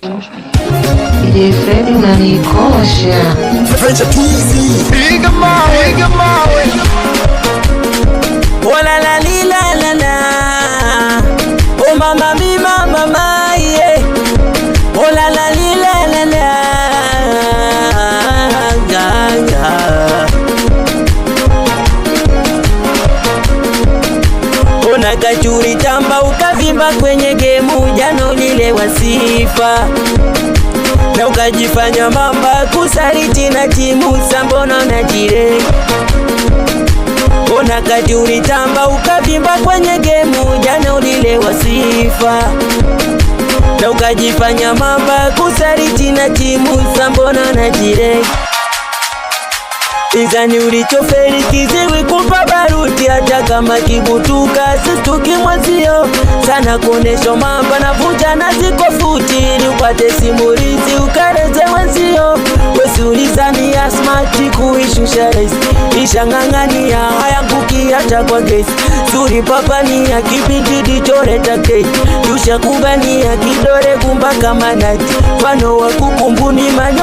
DJ Fred unanikosha. Piga mawe. Oh la la li la la la. Oh mama mi mama yeah. Oh la la li la la la. Ona kachuri tamba ukavimba kwenye gemu jano lile wasifa. Na ukajifanya mamba kusariti na timu sambono na jire. Ona kachuri tamba ukavimba kwenye gemu jano lile wasifa. Na ukajifanya mamba kusariti na timu sambono na jire. Izani ulichoferi kiziwi kupa baruti hata kama kibutuka sistuki mwazio. Sana kuonesho mamba na vuja na ziko futi ili upate simulizi ukareze wenzio. Wesi ulizani ya smart kuishusha race. Ishangangani ya haya kuki hata kwa gesi. Suri papani ya kipindi dichoreta kei. Tusha kubani ya kidore kumbaka manati. Fano wa kukumbuni mani